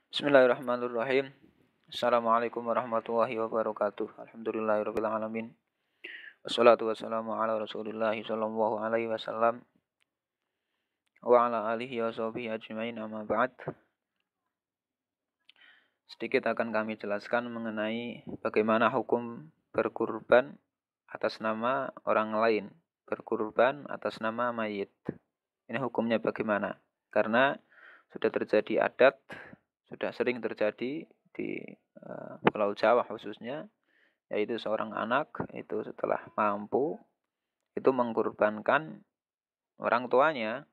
Bismillahirrahmanirrahim. Assalamualaikum warahmatullahi wabarakatuh. Alhamdulillahirabbil alamin. Wassalatu wassalamu ala Rasulillah sallallahu alaihi wasallam wa ala alihi wa sahbihi ajmain amma ba'd. Sedikit akan kami jelaskan mengenai bagaimana hukum berkurban atas nama orang lain, berkurban atas nama mayit. Ini hukumnya bagaimana? Karena sudah terjadi adat, sudah sering terjadi di Pulau Jawa khususnya, yaitu seorang anak itu setelah mampu itu mengkurbankan orang tuanya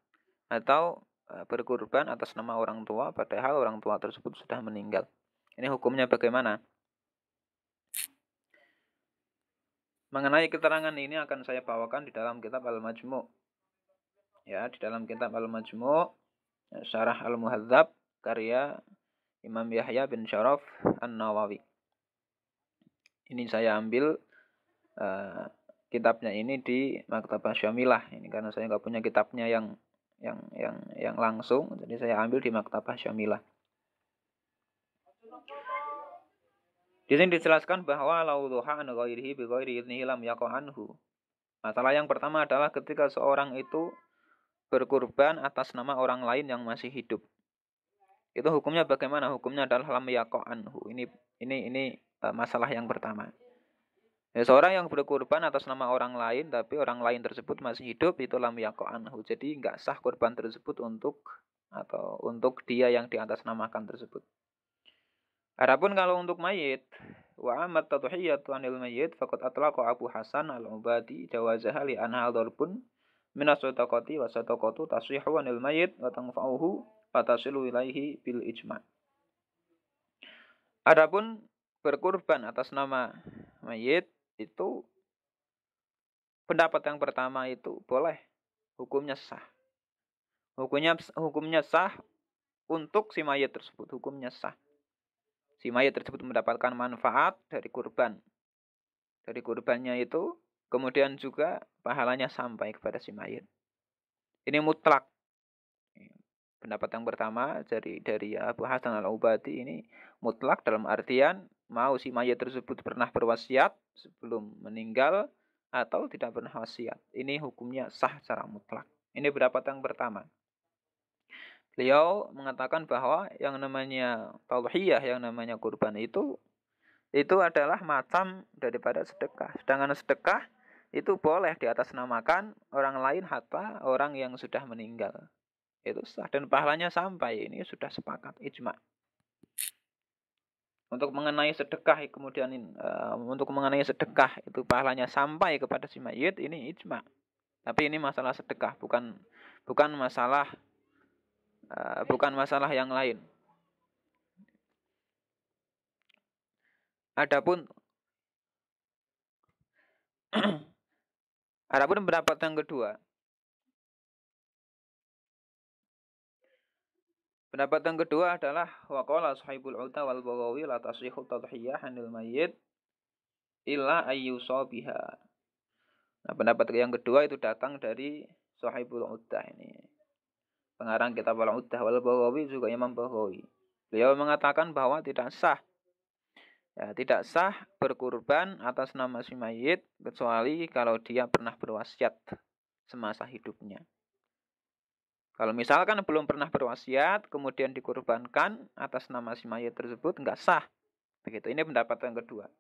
atau berkurban atas nama orang tua padahal orang tua tersebut sudah meninggal. Ini hukumnya bagaimana? Mengenai keterangan ini akan saya bawakan di dalam kitab Al-Majmu'. Ya, di dalam kitab Al-Majmu', Syarah Al-Muhadzab karya Imam Yahya bin Syaraf An-Nawawi. Ini saya ambil kitabnya ini di Maktabah Syamilah. Ini karena saya nggak punya kitabnya yang langsung, jadi saya ambil di Maktabah Syamilah. Di sini dijelaskan bahwa laudhuha an ghairihi bi ghairi idnihi lam yaqa anhu. Masalah yang pertama adalah ketika seorang itu berkurban atas nama orang lain yang masih hidup. Itu hukumnya bagaimana? Hukumnya adalah lam yaqa anhu. Ini masalah yang pertama. Ya, seorang yang berkurban atas nama orang lain tapi orang lain tersebut masih hidup itu lam yaqa anhu. Jadi enggak sah kurban tersebut untuk dia yang diatasnamakan tersebut. Adapun kalau untuk mayit, wa amat tadhiyatu anil mayit faqad atlaqa Abu Hasan al-Ubadi jawazaha li anha darbun min as-sadaqati wa sadaqatu tasrihu anil mayit wa tanfa'uhu fatasilu ilaihi bil ijma'. Adapun berkurban atas nama mayit itu pendapat yang pertama itu boleh, hukumnya sah. Hukumnya sah untuk si mayit tersebut, hukumnya sah. Si mayit tersebut mendapatkan manfaat dari kurban. Dari kurbannya itu, kemudian juga pahalanya sampai kepada si mayit. Ini mutlak. Pendapat yang pertama dari Abu Hasan al-Ubadi ini mutlak dalam artian mau si mayit tersebut pernah berwasiat sebelum meninggal atau tidak pernah wasiat. Ini hukumnya sah secara mutlak. Ini pendapat yang pertama. Beliau mengatakan bahwa yang namanya tauhiyah, yang namanya kurban itu adalah macam daripada sedekah. Sedangkan sedekah itu boleh diatasnamakan orang lain hatta orang yang sudah meninggal. Itu sah dan pahalanya sampai. Ini sudah sepakat ijma. Untuk mengenai sedekah itu pahalanya sampai kepada si mayit, ini ijma. Tapi ini masalah sedekah, bukan masalah yang lain. Adapun pendapat yang kedua. Pendapat yang kedua adalah waqala sahibul uta wal baghawi la tasrihu tadhiyah anil mayyit illa ayyusabiha. Nah, pendapat yang kedua itu datang dari sahibul uta ini. Pengarang kitab Al-Uddah wal Baghawi juga Imam Baghawi. Beliau mengatakan bahwa tidak sah berkurban atas nama si mayit kecuali kalau dia pernah berwasiat semasa hidupnya. Kalau misalkan belum pernah berwasiat kemudian dikurbankan atas nama si mayit tersebut enggak sah. Begitu. Ini pendapat yang kedua.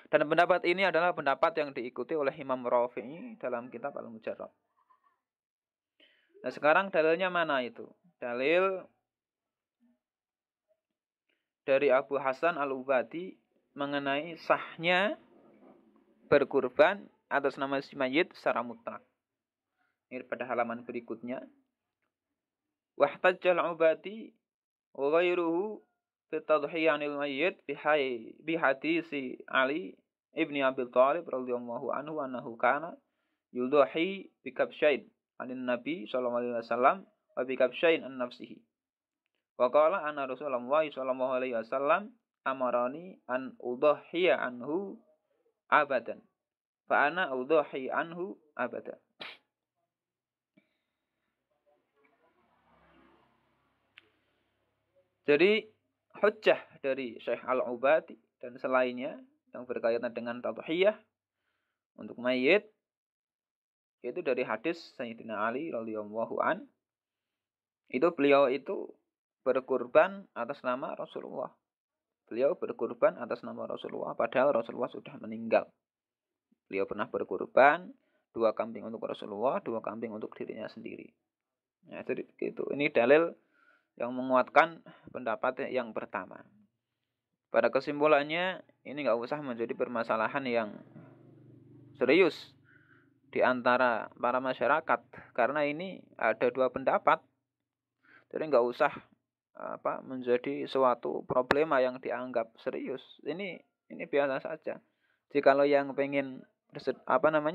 Dan pendapat ini adalah pendapat yang diikuti oleh Imam Rafi'i dalam kitab Al-Mujarrad. Nah, sekarang dalilnya mana itu? Dalil dari Abu Hasan al-Ubadi mengenai sahnya berkurban atas nama si mayit secara mutlak. Ini pada halaman berikutnya. Wahtajjal Ubadi wa ghairuhu fi tadhiyanil mayyit bi hadisi Ali ibni Abi Thalib radhiyallahu anhu annahu kana yudhi bi kabshain anin Nabi sallallahu alaihi wasallam wa bi kabshain an nafsihi. Wa qala anna Rasulullah sallallahu alaihi wasallam amarani an udhiya anhu abadan. Fa ana udhi anhu abadan. Jadi hujjah dari Syekh Al-Ubadi dan selainnya yang berkaitan dengan tadhiyah untuk mayit itu dari hadis Sayyidina Ali radhiyallahu an. Itu beliau itu berkurban atas nama Rasulullah. Beliau berkurban atas nama Rasulullah padahal Rasulullah sudah meninggal. Beliau pernah berkurban 2 kambing untuk Rasulullah, 2 kambing untuk dirinya sendiri. Nah, jadi itu. Ini dalil yang menguatkan pendapat yang pertama. Pada kesimpulannya, ini nggak usah menjadi permasalahan yang serius di antara para masyarakat, karena ini ada 2 pendapat. Jadi nggak usah menjadi suatu problema yang dianggap serius. Ini biasa saja. Jikalau yang pengen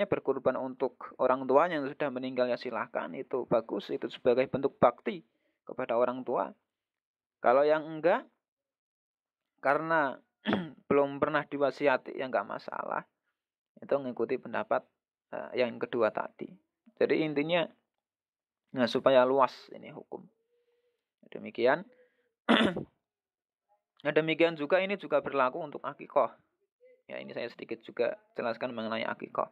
berkurban untuk orang tuanya yang sudah meninggal, ya silahkan, itu bagus, itu sebagai bentuk bakti kepada orang tua. Kalau yang enggak, karena belum pernah diwasiati, ya enggak masalah. Itu mengikuti pendapat yang kedua tadi. Jadi intinya supaya luas ini hukum. Demikian. Nah, demikian juga ini juga berlaku untuk akikoh. Ya, ini saya sedikit juga jelaskan mengenai akikoh.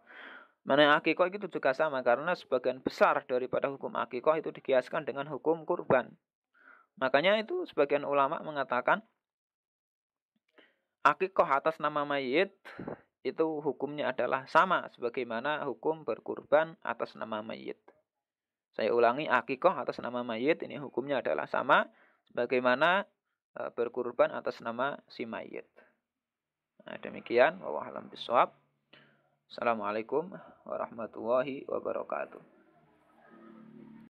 Mengenai akikoh itu juga sama, karena sebagian besar daripada hukum akikoh itu dikiaskan dengan hukum kurban. Makanya itu sebagian ulama mengatakan akikoh atas nama mayit itu hukumnya adalah sama sebagaimana hukum berkurban atas nama mayit. Saya ulangi, akikoh atas nama mayit ini hukumnya adalah sama sebagaimana berkurban atas nama si mayit. Nah, demikian, wallahu a'lam bishawab. Assalamualaikum warahmatullahi wabarakatuh.